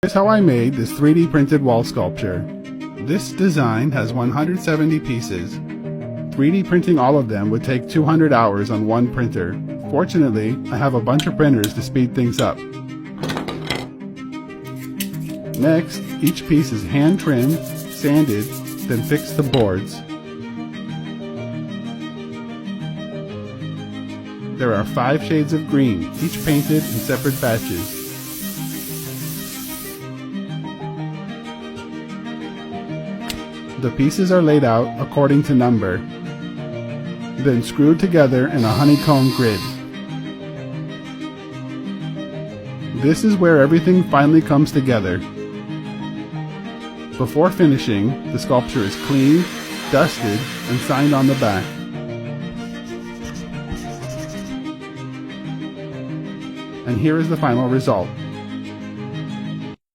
Here's how I made this 3D printed wall sculpture. This design has 170 pieces. 3D printing all of them would take 200 hours on one printer. Fortunately, I have a bunch of printers to speed things up. Next, each piece is hand trimmed, sanded, then fixed to boards. There are 5 shades of green, each painted in separate batches. The pieces are laid out according to number, then screwed together in a honeycomb grid. This is where everything finally comes together. Before finishing, the sculpture is cleaned, dusted, and signed on the back. And here is the final result.